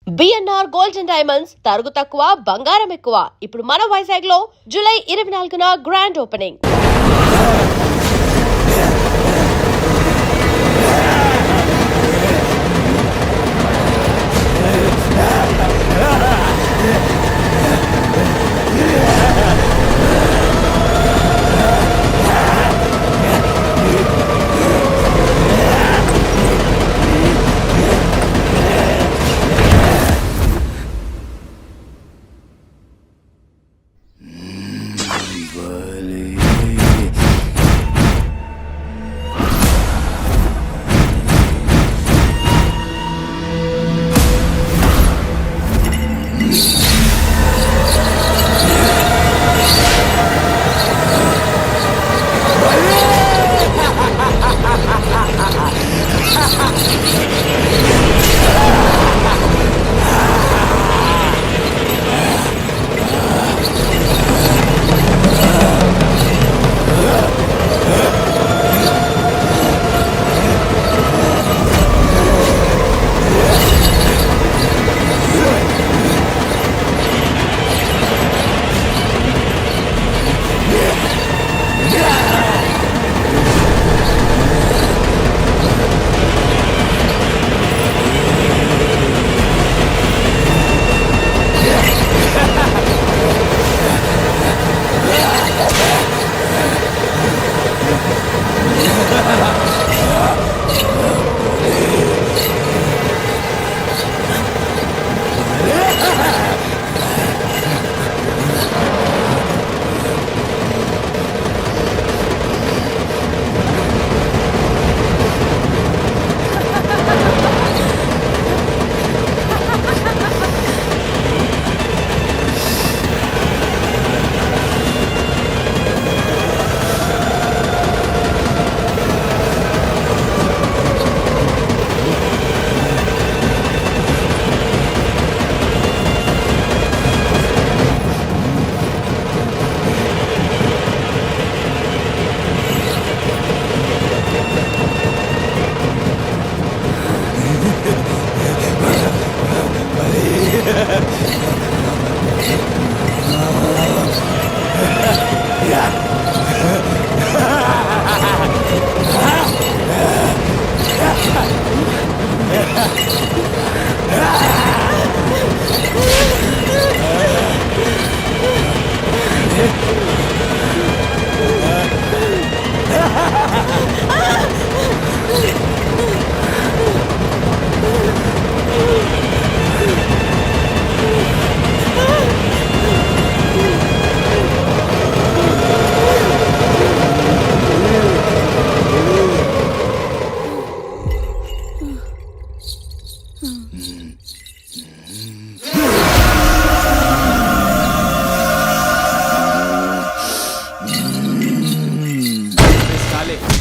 BNR gold and diamonds తరుగు తక్కువ బంగారం ఎక్కువ. ఇప్పుడు మన వైజాగ్ లో జూలై 24న గ్రాండ్ ఓపెనింగ్.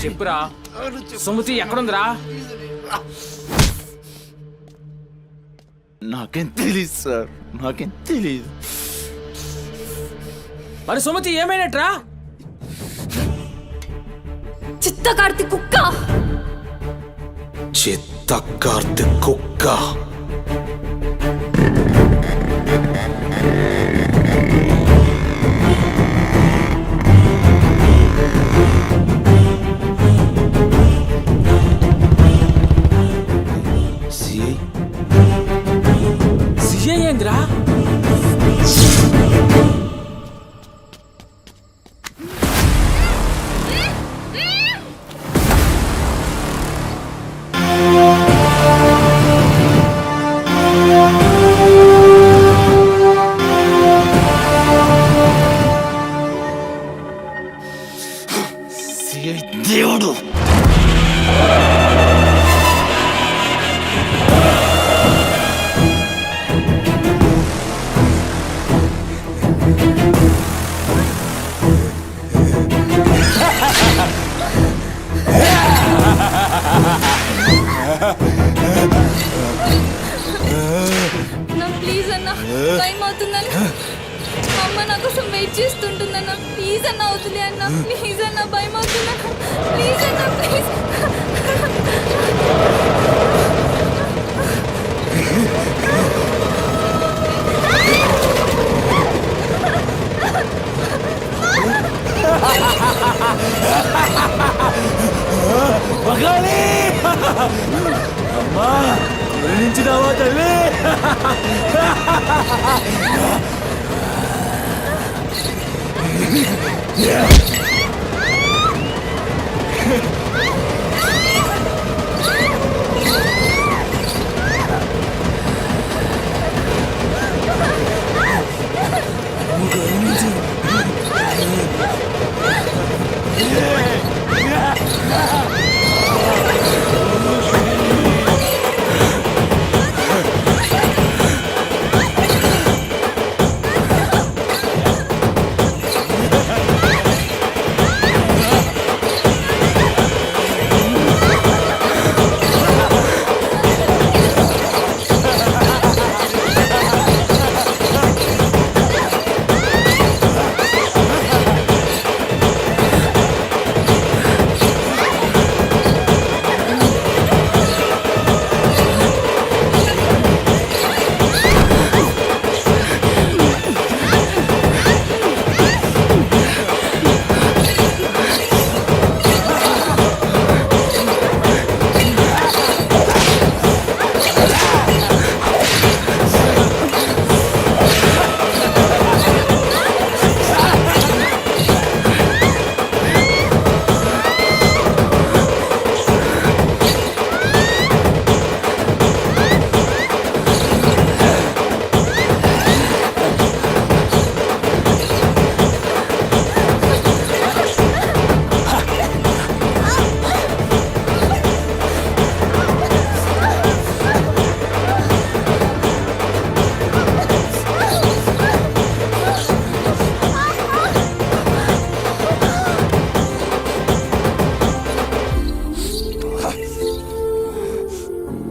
చెప్పురా సుమతి ఎక్కడుందిరా? నాకేం తెలీదు సార్, నాకేం తెలీదు. మరి సుమతి ఏమైనట్రా? చిత్త కార్తీ కుక్క, చిత్త కార్తీ కుక్క. సిఐ ఏందిరా? దేవుడు ప్లీజ్ అన్న, టైం అవుతుందన్న. అమ్మ నా కోసం వెయిట్ చేస్తుంటుందన్న. ప్లీజ్ అన్న వదిలే అన్న, ప్లీజ్ అన్న, భయం అవుతుందన్న. ప్లీజ్ అన్న, ప్లీజ్.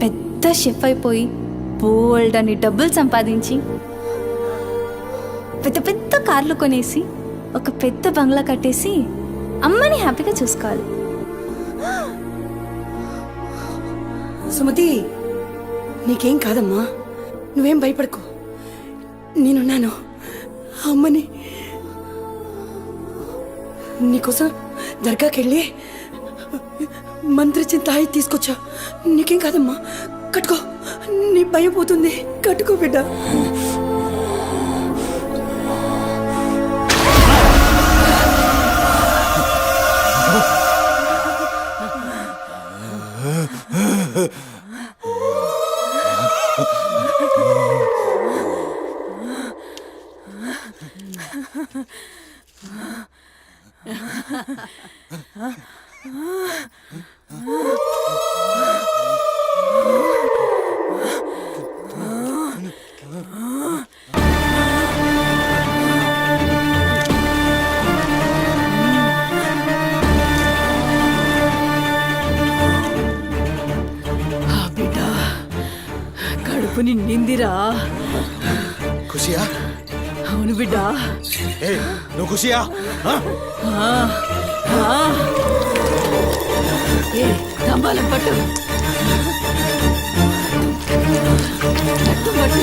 పెద్ద షెఫ్ అయిపోయి బోల్డ్ అని డబ్బులు సంపాదించి పెద్ద పెద్ద కార్లు కొనేసి ఒక పెద్ద బంగ్లా కట్టేసి అమ్మని హ్యాపీగా చూసుకోవాలి. సుమతి, నీకేం కాదమ్మా, నువ్వేం భయపడకు, నేనున్నాను. అమ్మని నీకోసం దర్గాకెళ్ళి మంత్రిచ్చిన తాయి తీసుకొచ్చా. నీకేం కాదమ్మా, కట్టుకో, నీ భయం పోతుంది. కట్టుకో బిడ్డ. బిడ్డ కడుపు నిండిందిరా. ఖుషియా? అవును బిడ్డ. ఏ నువ్వు ఖుషియా? ఏ తంబాలం పట్టు, పట్టు.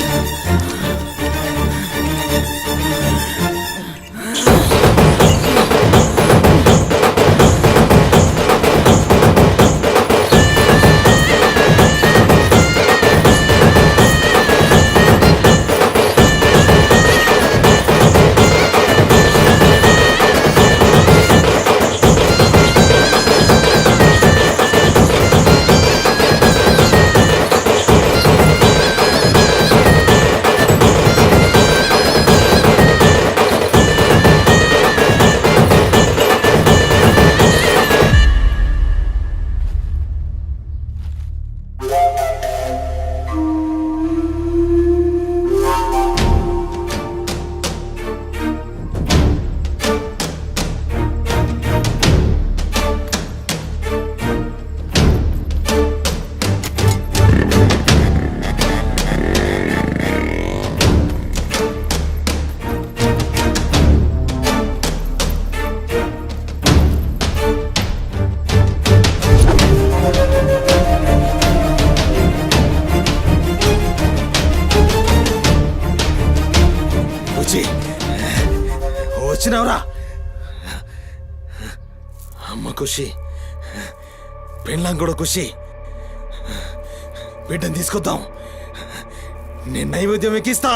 వచ్చినావురా? అమ్మ ఖుషి, పెళ్ళాం కూడా ఖుషి. బిడ్డను తీసుకొద్దాం, నేను నైవేద్యం ఎక్కిస్తా.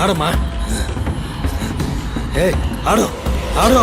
ఆడమ్మా. ఏ ఆడు ఆడు.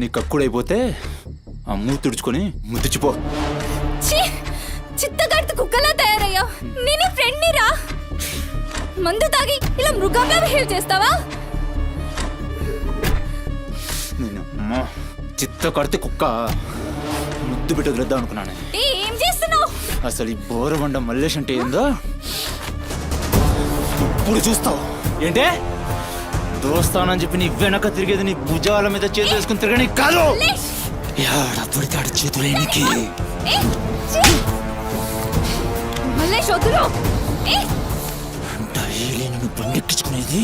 నీ కక్కుడైపోతే ఆ మూతి తుడుచుకొని ముద్దుచిపో. ఛీ! చిత్తగాడితో కుక్కలా తయారయ్యా. నేనే ఫ్రెండ్ని రా. మందు తాగి ఇలా మృగంగా బిహేవ్ చేస్తావా? నేను అమ్మా చిత్త కడితే కుక్క ముద్దు బిడ్డ వదిలేద్దాం అనుకున్నాను. ఏం చేస్తున్నావు? అసలు ఈ బోరబండ మల్లేష్ అంటే ఏందో ఇప్పుడు చూస్తావు. ఏంటే దోస్తానని చెప్పి నీ వెనక తిరిగేది నీ భుజాల మీద చేతులు వేసుకుని తిరగని కాదు. యాడా పడితే ఆడ చేతులు నీకి. మల్లేష్ వదులు. డైలీ నిన్ను బండెక్కించుకునేది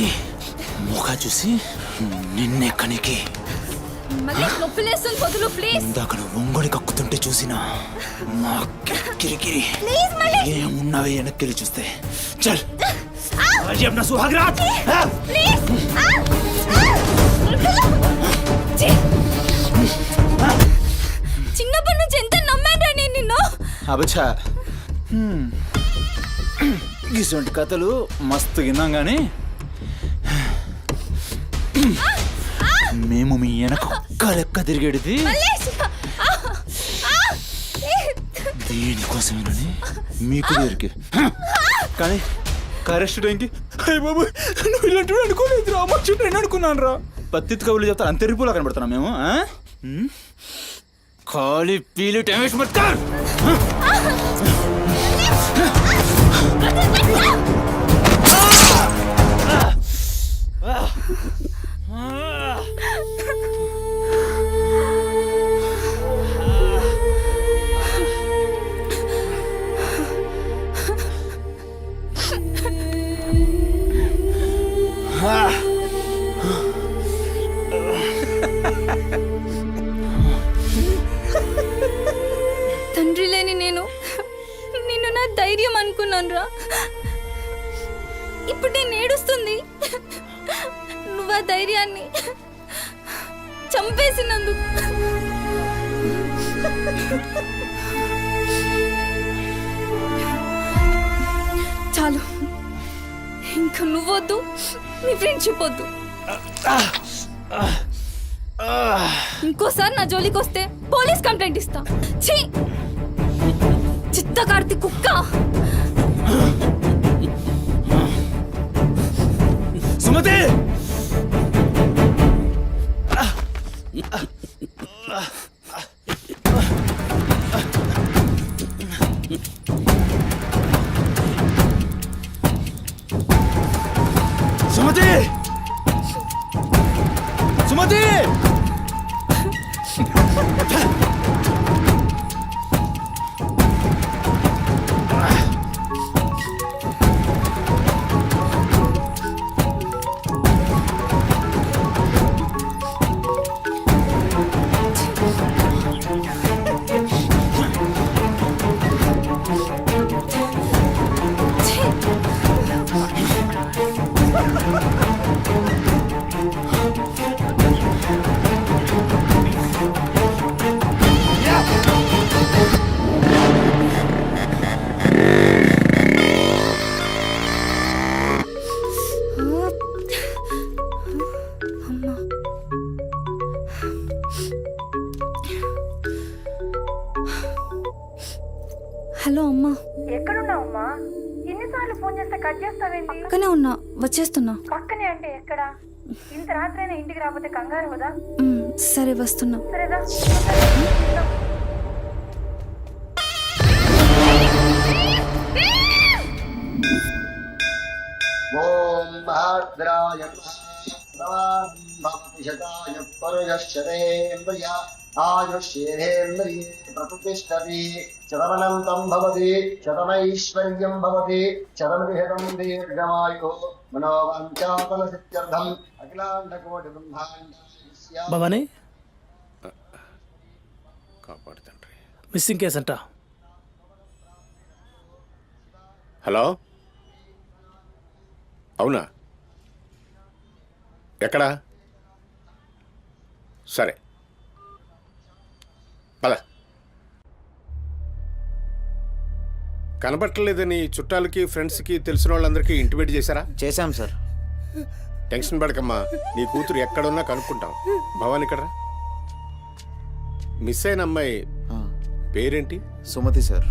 మోకా చూసి నిన్నే కనికి. మల్లేష్ నొప్పి లేస్తుంది, వదులు ప్లీజ్. ఇందాక ఒంగొడి కక్కుతుంటే చూసిన మా కిరికిరి ప్లీజ్ మల్లేష్. ఏమున్నావే వెనక్కి చూస్తే చల్ आज अपना सुहाग रात ప్లీజ్. చిన్నప్పటి నుంచి ఎంత నమ్మాను నేను నిన్ను. అబచ్చా ఇటువంటి కథలు మస్తు విన్నాం కానీ మేము మీ వెనక ఒక్క లెక్క తిరిగేది దేనికోసమేనని మీకు దగ్గరికి. కానీ కరెస్ట్ టైంకి అయ్య బాబు నువ్వు ఇలాంటి అనుకోలేదు రా. అమ్మ చుట్టూ అనుకున్నాను రా. పత్తిత్ కబులు చెప్తాను అంత రిపోలా కనబడుతున్నాం మేము. ఖాళీ పీలి టైం వేసి మొత్తం తండ్రి లేని నేను నిన్ను నా ధైర్యం అనుకున్నాను రా. ఇప్పుడు నేను ఏడుస్తుంది నువ్వు ఆ ధైర్యాన్ని చంపేసినందుకు. చాలు, ఇంకా నువ్వొద్దు, నీ ఫ్రెండ్షిప్ వద్దు. ఇంకోసారి నా జోలికి వస్తే పోలీస్ కంప్లైంట్ ఇస్తా. ఛీ, చిత్తకార్తి కుక్క. ఫోన్ చేస్తే కట్ చేస్తావేంటి? పక్కనే ఉన్నా, వచ్చేస్తున్నా. పక్కనే అంటే ఎక్కడ? ఇంత రాత్రైనా ఇంటికి రాకపోతే కంగారు కదా? సరే వస్తున్నా. సరేదా? ఓం భద్రాయ భక్తి శతాయ పరుయశ్చరేంద్రియ ఆయుష్యేంద్రియే ప్రతిష్టతి శతమనంతం భవతి శతమైశ్వర్యం భవతి శతమృహదం దీర్ఘమాయు మనోవాంఛాఫల సిద్ధ్యర్థం అఖిలాండకోటి బ్రహ్మాండ భవానీ కాపాడు తండ్రి. మిస్సింగ్ కేసు అంట. హలో, అవునా? ఎక్కడా? సరే పద. కనబట్టలేదని చుట్టాలకి ఫ్రెండ్స్కి తెలిసిన వాళ్ళందరికీ ఇంటిమేట్ చేశారా? చేశాం సార్. టెన్షన్ పడకమ్మా, నీ కూతురు ఎక్కడున్నా కనుక్కుంటాం. భవాని ఇక్కడ మిస్ అయిన అమ్మాయి పేరేంటి? సుమతి సార్.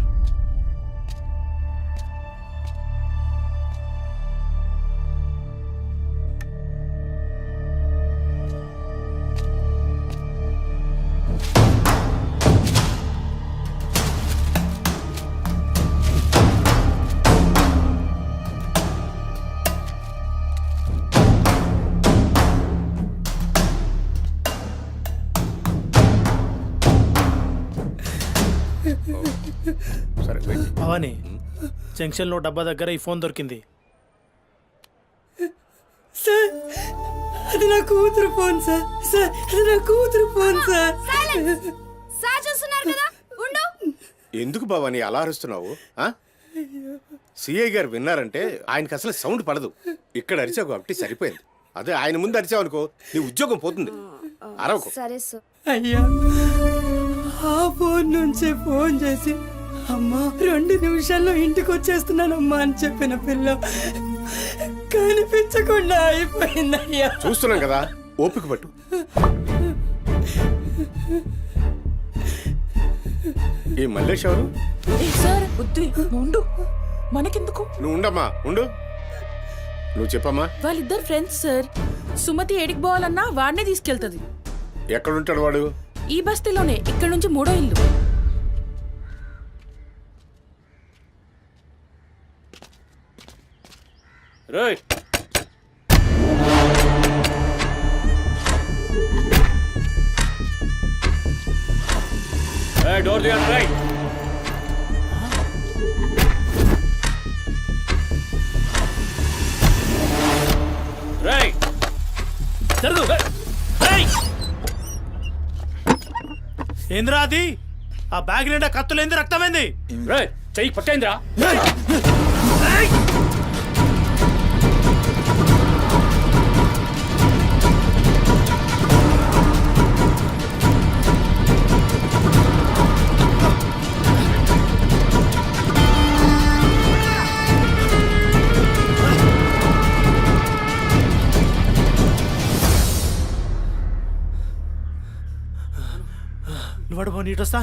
సరే వెయిట్. భవానీ, జంక్షన్లో డబ్బా దగ్గర ఈ ఫోన్ దొరికింది. సార్ అది నా కూతురు ఫోన్ సార్. సార్ అది నా కూతురు ఫోన్ సార్. సార్ చూస్తున్నారు కదా, ఉండు. ఎందుకు భవాని అలా అరుస్తున్నావు? సిఐ గారు విన్నారంటే ఆయనకి అసలు సౌండ్ పడదు. ఇక్కడ అరిచావు కాబట్టి సరిపోయింది. అదే ఆయన ముందు అరిచావు అనుకో, నీ ఉద్యోగం పోతుంది. అరవకు. సరే సార్. అయ్యా, ఆ ఫోన్ నుంచే ఫోన్ చేసి అమ్మా 2 నిమిషాల్లో ఇంటికి వచ్చేస్తున్నానమ్మా అని చెప్పిన పిల్ల కనిపించకుండా అయిపోయిందయ్యా. చూస్తున్నాం కదా, ఓపిక పట్టు. ఈ మల్లేష్ ఎవరు? సార్ వద్దు, ఉండు, మనకెందుకు? నువ్వు ఉండమ్మా, ఉండు. నువ్వు చెప్పమ్మా. వాళ్ళిద్దరు ఫ్రెండ్స్ సార్. సుమతి ఏడికి పోవాలన్నా వాడినే తీసుకెళ్తుంది. ఎక్కడుంటాడు వాడు? ఈ బస్తీలోనే, ఇక్కడ నుంచి 3వ ఇల్లు. రోయ్, డోర్ తీయండి. రైట్, రైట్, జరుగు. ఏంద్రా అది? ఆ బ్యాగ్ నిండా కత్తులేంది, రక్తమైంది? రేయ్, చెయ్యి పట్టేంద్రా. నువ్వు నీటొస్తా.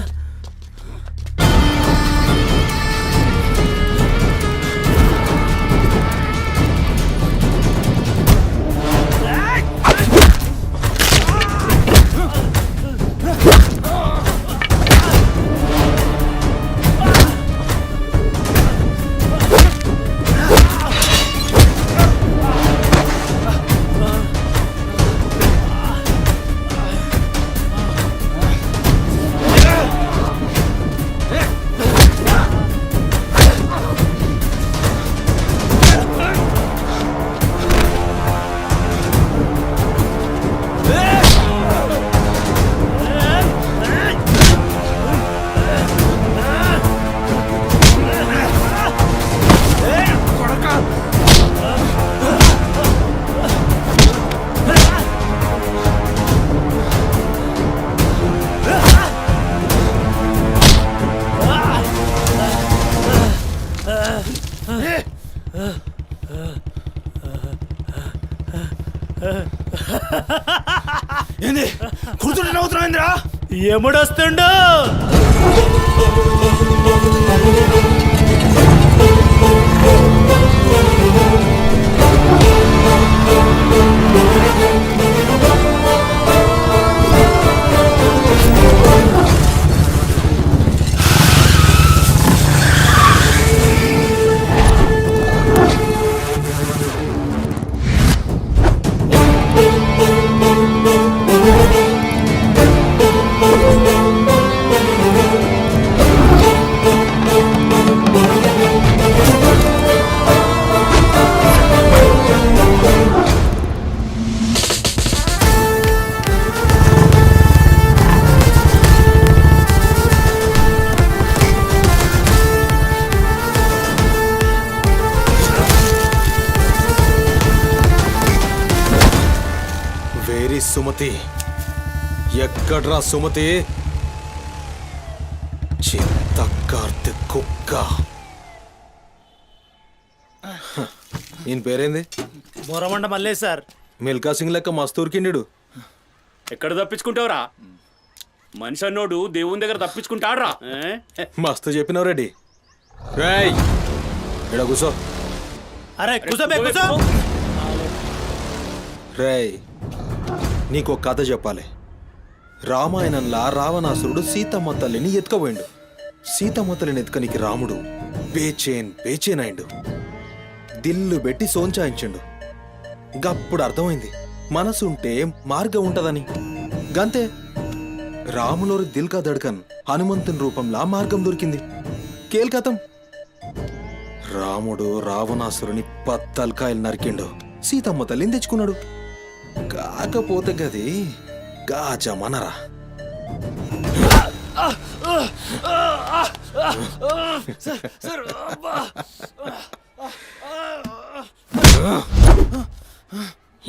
ఏంది కూర్చుంటే నవ్వుతున్నాయిందిరా? ఎముడొస్తుండు? సుమతి ఎక్కడ్రా సుమతి చిత్త కార్తె కుక్క ఈయన పేరేంది బోరమండ మల్లేష్ సార్. మిల్కా సింగ్ లెక్క మస్తు ఉరికిండు. ఎక్కడ తప్పించుకుంటావురా? మనిషి అన్నోడు దేవుని దగ్గర తప్పించుకుంటాడ్రా. మస్తు చెప్పినావు రెడ్డి. రేయ్ ఇక్కడ కూసో. అరే కూసోబే కూసో. రేయ్ నీకు కథ చెప్పాలి. రామాయణంలా రావణాసురుడు సీతమ్మ తల్లిని ఎత్తుకపోయిండు. సీతమ్మ తల్లిని ఎత్తుకనికి రాముడు బేచేన్ అయిండు. దిల్లు పెట్టి సోంచాయించిండు. గప్పుడు అర్థమైంది మనసుంటే మార్గం ఉంటదని. గంతే రాములోరి దిల్ కా దడ్కన్ హనుమంతుని రూపంలా మార్గం దొరికింది. కేల్కతం రాముడు రావణాసురుని పత్తల్కాయలు నరికిండు. సీతమ్మ తల్లిని తెచ్చుకున్నాడు. కాకపోతే గది గాజమనరా.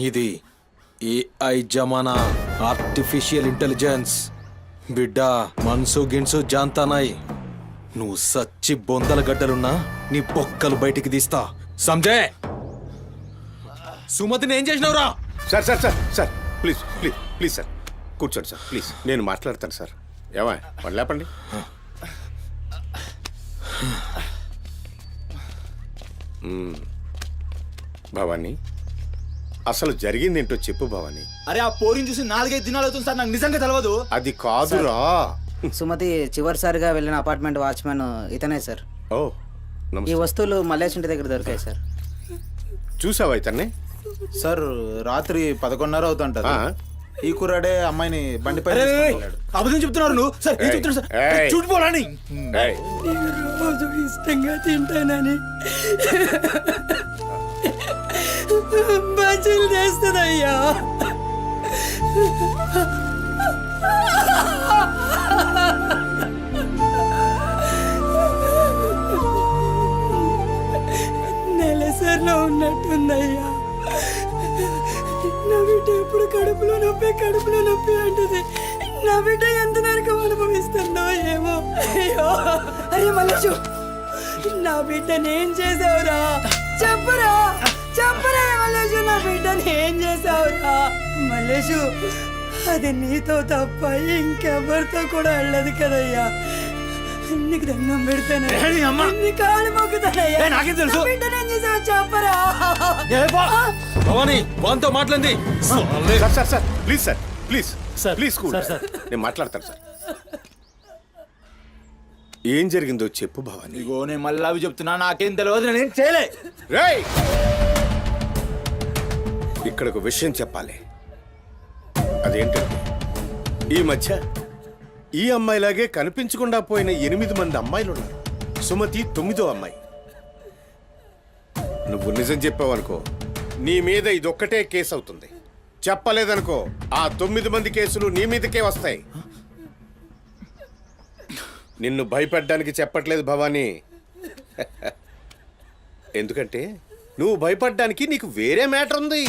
ఇది ఏఐ జమానా, ఆర్టిఫిషియల్ ఇంటెలిజెన్స్. బిడ్డ మనసు గిన్సు జాంతానాయ్. నువ్వు సచ్చి బొందల గడ్డలున్నా నీ బొక్కలు బయటికి తీస్తా. సంజయ్ సుమతిని ఏం చేసినావురా? Sir sir sir sir please please please sir కూర్చోండి సార్ ప్లీజ్. నేను మాట్లాడతాను సార్. ఏమా వాళ్ళు లేపండి. భవానీ అసలు జరిగిందేంటో చెప్పు భవానీ. అరే ఆ పోరిని చూసి 4-5 దినాలు అవుతుంది సార్. నాకు నిజంగా తెలియదు. అది కాదురా. సుమతి చివరిసారిగా వెళ్ళిన అపార్ట్మెంట్ వాచ్మెన్ ఇతనే సార్. ఓ ఈ నమస్తే. వస్తువులు మల్లేష్ ఇంటి దగ్గర దొరికాయి సార్. చూసావా ఇతన్ని? సార్ రాత్రి 11:30 అవుతుంటది. ఈ కుర్రాడే అమ్మాయిని బండిపై అబద్ధం చెప్తున్నారు నువ్వు. సార్ ఏం చెప్తున్నారు సార్? ఏయ్. చూడిపోవాలని ఏయ్, రోజు ఇష్టంగా తింటానని బజ్జీలు చేస్తుందయ్యా. నెలసరిలో ఉన్నట్టుందయ్యా. నా బిడ్డ ఎప్పుడు కడుపులో నొప్పి అంటది. నా బిడ్డ ఎంత నరకం అనుభవిస్తుందో ఏమో. అయ్యో అరే మల్లేషు, నా బిడ్డని ఏం చేసావురా? చెప్పరా మల్లేషు, నా బిడ్డని ఏం చేసావురా? మల్లేషు, అది నీతో తప్ప ఇంకెవరితో కూడా వెళ్ళదు కదయ్యా. నీకు దండం పెడతాను, నీ కాళ్ళు మొక్కుతానయ్యా. నాకేం తెలుసు? నా బిడ్డని ఏం చేసావు చెప్పరా? భవానీ వాంతో మాట్లాడింది. Sir sir sir please sir please sir, please cool. Sir. నేను మాట్లాడతాను సార్. ఏం జరిగిందో చెప్పు భవానీ. ఇగో నేను మళ్ళీ అవి చెప్తున్నా. నాకేం తెలియదు. నేను చేయలే. రేయ్ ఇక్కడ ఒక విషయం చెప్పాలి. అదేంటంటే ఈ మధ్య ఈ అమ్మాయిలాగే కనిపించకుండా పోయిన 8 మంది అమ్మాయిలు ఉన్నారు. సుమతి 9వ అమ్మాయి. నువ్వు నిజం చెప్పావనుకో నీ మీద ఇదొక్కటే కేసు అవుతుంది. చెప్పలేదనుకో ఆ 9 మంది కేసులు నీ మీదకే వస్తాయి. నిన్ను భయపడ్డానికి చెప్పట్లేదు భవానీ. ఎందుకంటే నువ్వు భయపడ్డానికి నీకు వేరే మ్యాటర్ ఉంది.